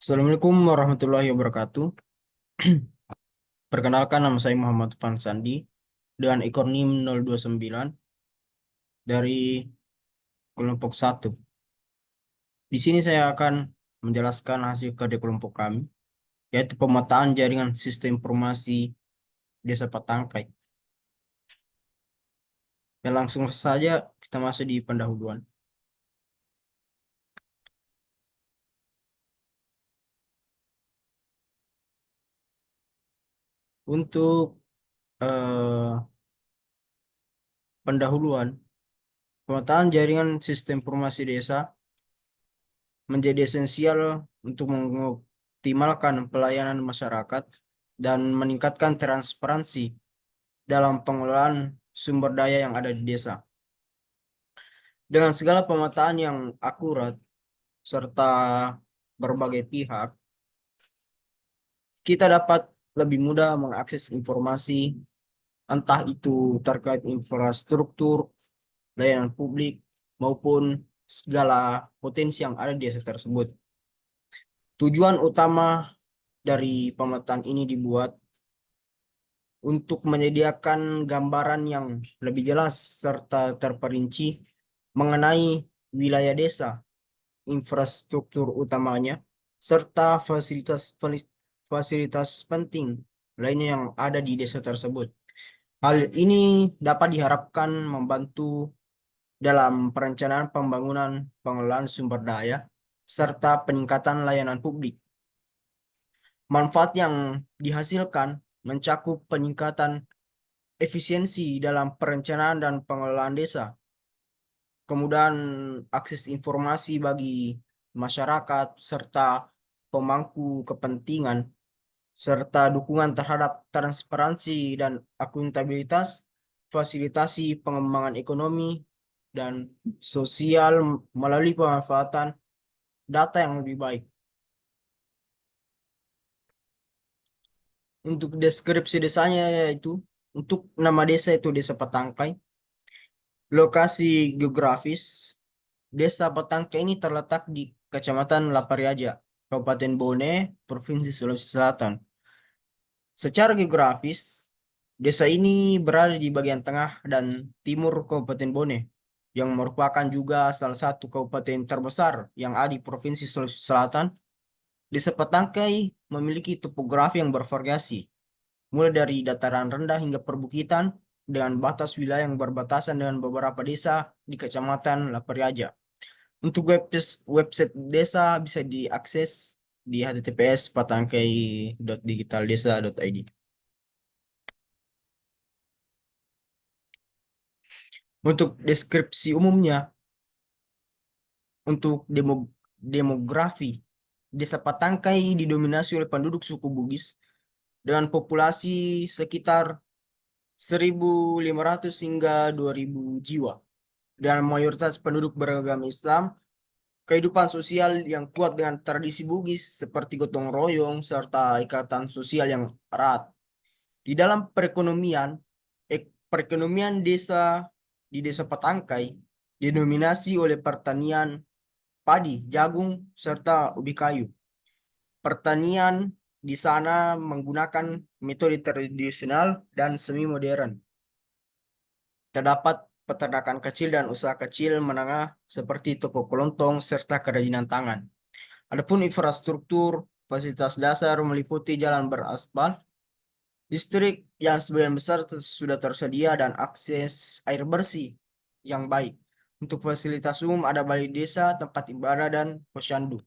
Assalamualaikum warahmatullahi wabarakatuh. Perkenalkan, nama saya Muhammad Fansandi dengan Ekornim 029 dari kelompok 1. Di sini saya akan menjelaskan hasil kerja kelompok kami, yaitu pemetaan jaringan sistem informasi Desa Patangkai. Dan langsung saja kita masuk di pendahuluan. Untuk eh, pendahuluan, pemetaan jaringan sistem informasi desa menjadi esensial untuk mengoptimalkan pelayanan masyarakat dan meningkatkan transparansi dalam pengelolaan sumber daya yang ada di desa. Dengan segala pemetaan yang akurat serta berbagai pihak, kita dapat lebih mudah mengakses informasi, entah itu terkait infrastruktur, layanan publik, maupun segala potensi yang ada di desa tersebut. Tujuan utama dari pemetaan ini dibuat untuk menyediakan gambaran yang lebih jelas serta terperinci mengenai wilayah desa, infrastruktur utamanya, serta fasilitas penting lainnya yang ada di desa tersebut. Hal ini dapat diharapkan membantu dalam perencanaan pembangunan pengelolaan sumber daya serta peningkatan layanan publik. Manfaat yang dihasilkan mencakup peningkatan efisiensi dalam perencanaan dan pengelolaan desa, kemudahan akses informasi bagi masyarakat serta pemangku kepentingan, serta dukungan terhadap transparansi dan akuntabilitas, fasilitasi pengembangan ekonomi dan sosial melalui pemanfaatan data yang lebih baik. Untuk deskripsi desanya yaitu, untuk nama desa itu Desa Patangkai. Lokasi geografis, Desa Patangkai ini terletak di Kecamatan Lapariaja, Kabupaten Bone, Provinsi Sulawesi Selatan. Secara geografis, desa ini berada di bagian tengah dan timur Kabupaten Bone, yang merupakan juga salah satu kabupaten terbesar yang ada di Provinsi Sulawesi Selatan. Desa Patangkai memiliki topografi yang bervariasi, mulai dari dataran rendah hingga perbukitan, dengan batas wilayah yang berbatasan dengan beberapa desa di Kecamatan Lapariaja. Untuk website desa bisa diakses di https://patangkai.digitaldesa.id. Untuk deskripsi umumnya, untuk demografi, Desa Patangkai didominasi oleh penduduk suku Bugis dengan populasi sekitar 1.500 hingga 2.000 jiwa. Dan mayoritas penduduk beragama Islam, kehidupan sosial yang kuat dengan tradisi Bugis seperti gotong royong serta ikatan sosial yang erat. Di dalam perekonomian desa di Desa Patangkai didominasi oleh pertanian padi, jagung, serta ubi kayu. Pertanian di sana menggunakan metode tradisional dan semi modern. Terdapat peternakan kecil dan usaha kecil menengah seperti toko kelontong serta kerajinan tangan. Adapun infrastruktur, fasilitas dasar meliputi jalan beraspal, listrik yang sebagian besar sudah tersedia, dan akses air bersih yang baik. Untuk fasilitas umum ada balai desa, tempat ibadah, dan posyandu.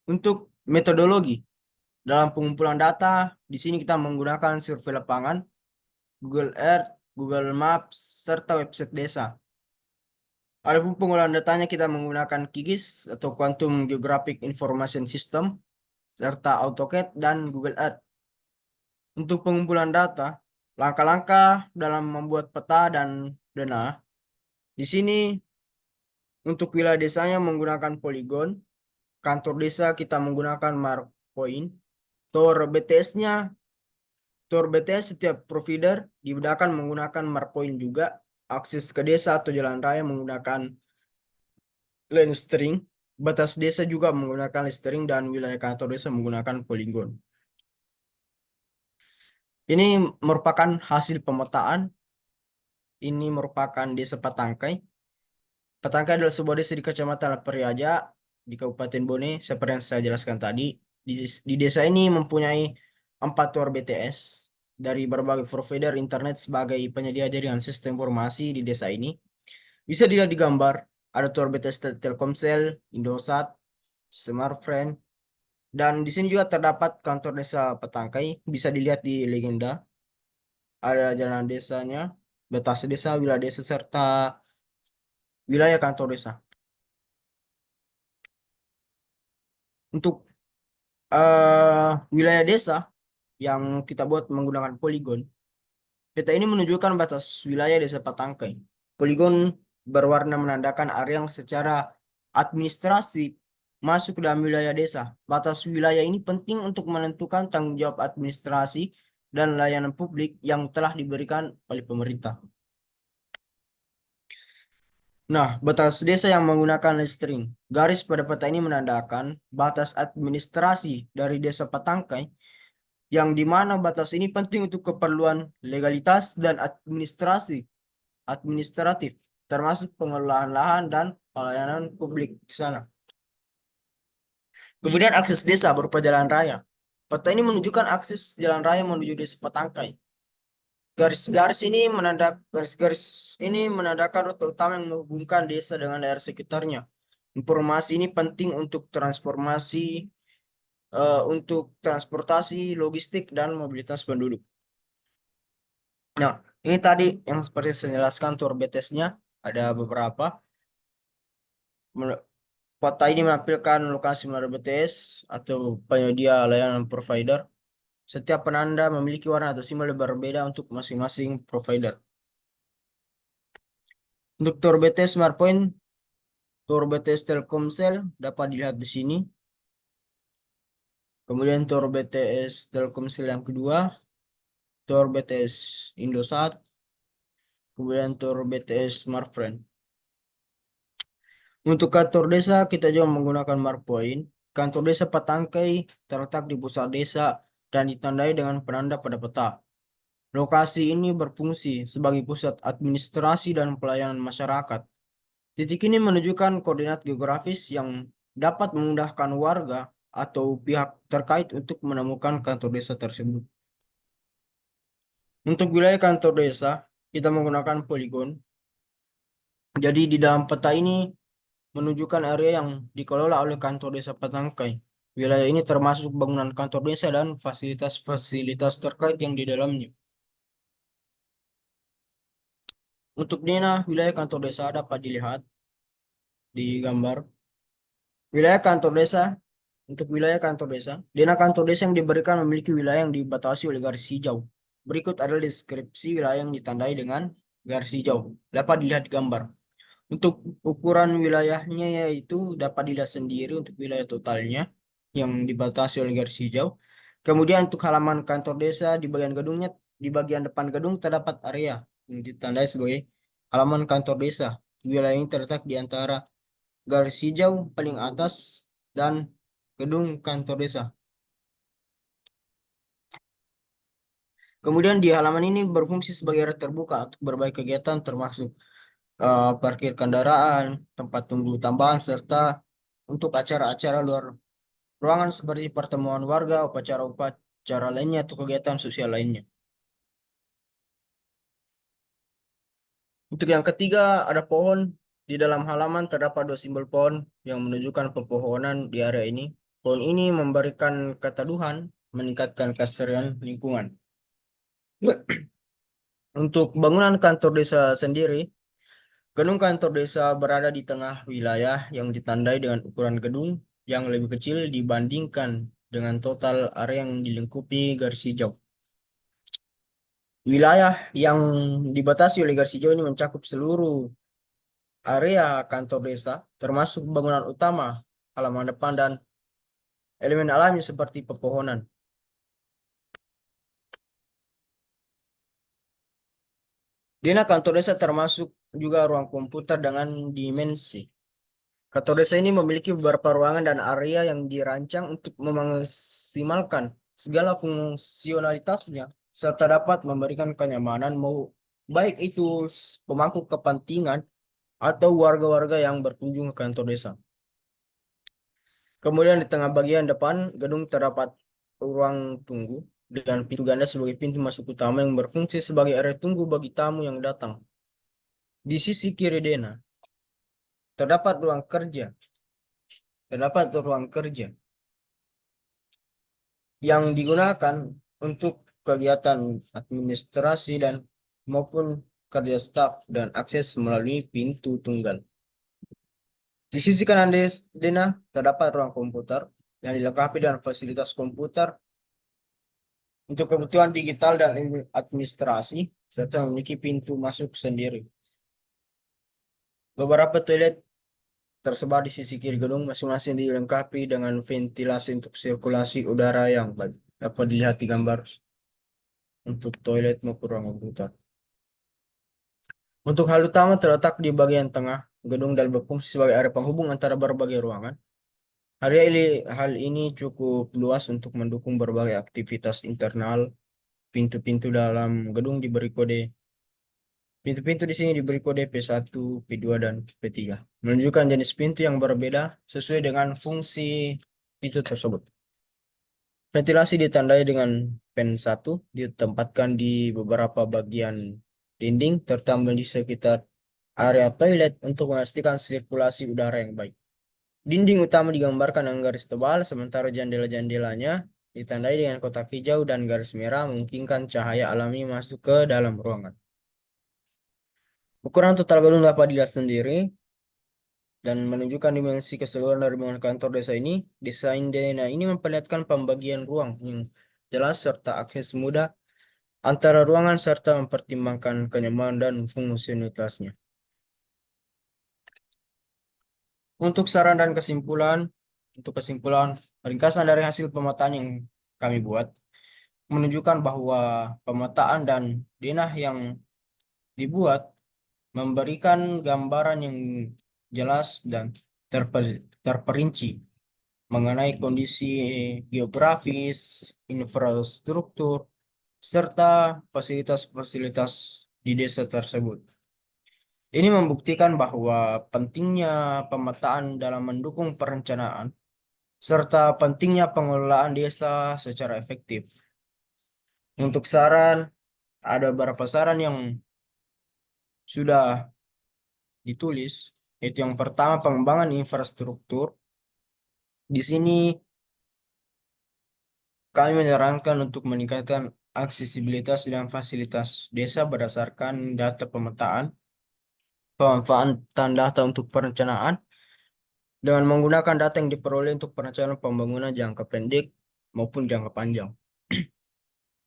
Untuk metodologi dalam pengumpulan data, di sini kita menggunakan survei lapangan, Google Earth, Google Maps, serta website desa. Adapun pengolahan datanya kita menggunakan QGIS atau Quantum Geographic Information System, serta AutoCAD dan Google Earth. Untuk pengumpulan data, langkah-langkah dalam membuat peta dan dana. Di sini untuk wilayah desanya menggunakan poligon, kantor desa kita menggunakan mark point, tower BTS-nya, tower BTS setiap provider dibedakan menggunakan mark point juga. akses ke desa atau jalan raya menggunakan lane string. Batas desa juga menggunakan lane string dan wilayah kantor desa menggunakan poligon. Ini merupakan hasil pemetaan. Ini merupakan desa Patangkai. Patangkai adalah sebuah desa di Kecamatan Laperiaja di Kabupaten Bone, seperti yang saya jelaskan tadi. Di desa ini mempunyai 4 tower BTS dari berbagai provider internet sebagai penyedia jaringan sistem informasi di desa ini. Bisa dilihat di gambar, ada tower BTS Telkomsel, Indosat, Smartfren, dan di sini juga terdapat kantor desa Patangkai. Bisa dilihat di legenda, ada jalan desanya, batas desa, wilayah desa, serta wilayah kantor desa. Untuk wilayah desa yang kita buat menggunakan poligon, peta ini menunjukkan batas wilayah desa Patangkai. Poligon berwarna menandakan area yang secara administrasi masuk ke dalam wilayah desa. Batas wilayah ini penting untuk menentukan tanggung jawab administrasi dan layanan publik yang telah diberikan oleh pemerintah. Nah, batas desa yang menggunakan listring. Garis pada peta ini menandakan batas administrasi dari desa Patangkai, yang di mana batas ini penting untuk keperluan legalitas dan administratif, termasuk pengelolaan lahan dan pelayanan publik di sana. Kemudian akses desa berupa jalan raya. Peta ini menunjukkan akses jalan raya menuju desa Patangkai. Garis-garis ini menandakan rute utama yang menghubungkan desa dengan daerah sekitarnya. Informasi ini penting untuk transportasi, logistik, dan mobilitas penduduk. Nah, ini tadi yang seperti saya jelaskan tour BTS-nya ada beberapa. Kota ini menampilkan lokasi menara BTS atau penyedia layanan provider. Setiap penanda memiliki warna atau simbol yang berbeda untuk masing-masing provider. Untuk tour BTS SmartPoint, tour BTS Telkomsel dapat dilihat di sini. Kemudian tour BTS Telkomsel yang kedua, tour BTS Indosat, kemudian tour BTS Smartfren. Untuk kantor desa kita juga menggunakan markpoint. Kantor desa Patangkai terletak di pusat desa dan ditandai dengan penanda pada peta. Lokasi ini berfungsi sebagai pusat administrasi dan pelayanan masyarakat. Titik ini menunjukkan koordinat geografis yang dapat memudahkan warga atau pihak terkait untuk menemukan kantor desa tersebut. Untuk wilayah kantor desa, kita menggunakan poligon. Jadi di dalam peta ini menunjukkan area yang dikelola oleh kantor desa Patangkai. Wilayah ini termasuk bangunan kantor desa dan fasilitas-fasilitas terkait yang di dalamnya. Untuk Dena, wilayah kantor desa dapat dilihat di gambar. Wilayah kantor desa, untuk wilayah kantor desa, Dena kantor desa yang diberikan memiliki wilayah yang dibatasi oleh garis hijau. Berikut adalah deskripsi wilayah yang ditandai dengan garis hijau. Dapat dilihat di gambar. Untuk ukuran wilayahnya yaitu dapat dilihat sendiri untuk wilayah totalnya yang dibatasi oleh garis hijau. Kemudian untuk halaman kantor desa di bagian gedungnya, di bagian depan gedung terdapat area yang ditandai sebagai halaman kantor desa. Wilayah ini terletak di antara garis hijau paling atas dan gedung kantor desa. Kemudian di halaman ini berfungsi sebagai area terbuka untuk berbagai kegiatan termasuk parkir kendaraan, tempat tunggu tambahan, serta untuk acara-acara luar ruangan seperti pertemuan warga, upacara-upacara lainnya, atau kegiatan sosial lainnya. Untuk yang ketiga, ada pohon. Di dalam halaman terdapat 2 simbol pohon yang menunjukkan pepohonan di area ini. Pohon ini memberikan keteduhan, meningkatkan kelestarian lingkungan. Untuk bangunan kantor desa sendiri, gedung kantor desa berada di tengah wilayah yang ditandai dengan ukuran gedung yang lebih kecil dibandingkan dengan total area yang dilingkupi garis hijau. Wilayah yang dibatasi oleh garis hijau ini mencakup seluruh area kantor desa, termasuk bangunan utama, halaman depan, dan elemen alami seperti pepohonan. . . . . . . . . . . . . . . . . . . . . . . . . . . . . . . . . . . . . . . . . . . . . . . . . . . . . . . . . . Dina kantor desa termasuk juga ruang komputer dengan dimensi. Kantor desa ini memiliki beberapa ruangan dan area yang dirancang untuk memaksimalkan segala fungsionalitasnya serta dapat memberikan kenyamanan mau baik itu pemangku kepentingan atau warga-warga yang berkunjung ke kantor desa. Kemudian di tengah bagian depan gedung terdapat ruang tunggu dengan pintu ganda sebagai pintu masuk utama yang berfungsi sebagai area tunggu bagi tamu yang datang. Di sisi kiri Dena terdapat ruang kerja, terdapat ruang kerja yang digunakan untuk kegiatan administrasi dan maupun kerja staf dan akses melalui pintu tunggal. Di sisi kanan Dena terdapat ruang komputer yang dilengkapi dengan fasilitas komputer untuk kebutuhan digital dan administrasi serta memiliki pintu masuk sendiri. Beberapa toilet tersebar di sisi kiri gedung masing-masing dilengkapi dengan ventilasi untuk sirkulasi udara yang baik. Dapat dilihat di gambar untuk toilet maupun ruang komputer. Untuk hal utama terletak di bagian tengah gedung dan berfungsi sebagai area penghubung antara berbagai ruangan. Hal ini cukup luas untuk mendukung berbagai aktivitas internal. Pintu-pintu dalam gedung diberi kode. Pintu-pintu di sini diberi kode P1, P2, dan P3. Menunjukkan jenis pintu yang berbeda sesuai dengan fungsi pintu tersebut. Ventilasi ditandai dengan pen 1 ditempatkan di beberapa bagian dinding terutama di sekitar area toilet untuk memastikan sirkulasi udara yang baik. Dinding utama digambarkan dengan garis tebal sementara jendela-jendelanya ditandai dengan kotak hijau dan garis merah memungkinkan cahaya alami masuk ke dalam ruangan. Ukuran total gedung dapat dilihat sendiri dan menunjukkan dimensi keseluruhan dari bangunan kantor desa ini. Desain Dena ini memperlihatkan pembagian ruang yang jelas serta akses mudah antara ruangan serta mempertimbangkan kenyamanan dan fungsionalitasnya. Untuk saran dan kesimpulan, ringkasan dari hasil pemetaan yang kami buat menunjukkan bahwa pemetaan dan denah yang dibuat memberikan gambaran yang jelas dan terperinci mengenai kondisi geografis, infrastruktur, serta fasilitas-fasilitas di desa tersebut. Ini membuktikan bahwa pentingnya pemetaan dalam mendukung perencanaan, serta pentingnya pengelolaan desa secara efektif. Untuk saran, ada beberapa saran yang sudah ditulis, yaitu yang pertama pengembangan infrastruktur. Di sini kami menyarankan untuk meningkatkan aksesibilitas dan fasilitas desa berdasarkan data pemetaan, pemanfaatan data untuk perencanaan, dengan menggunakan data yang diperoleh untuk perencanaan pembangunan jangka pendek maupun jangka panjang.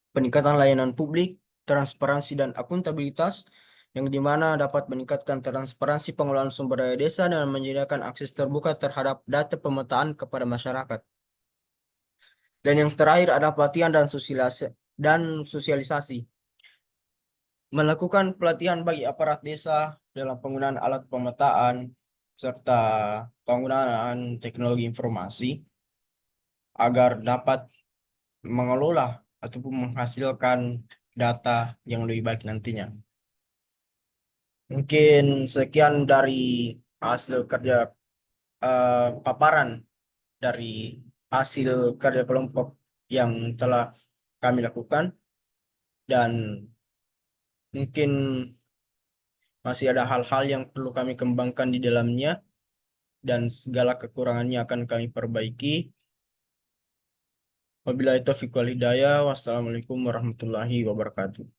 Peningkatan layanan publik, transparansi dan akuntabilitas, yang dimana dapat meningkatkan transparansi pengelolaan sumber daya desa dengan menyediakan akses terbuka terhadap data pemetaan kepada masyarakat. Dan yang terakhir ada pelatihan dan sosialisasi. Melakukan pelatihan bagi aparat desa dalam penggunaan alat pemetaan serta penggunaan teknologi informasi agar dapat mengelola ataupun menghasilkan data yang lebih baik nantinya. Mungkin sekian dari hasil kerja paparan dari hasil kerja kelompok yang telah kami lakukan, dan mungkin masih ada hal-hal yang perlu kami kembangkan di dalamnya dan segala kekurangannya akan kami perbaiki. Wabillahi taufiq wal hidayah. Wassalamualaikum warahmatullahi wabarakatuh.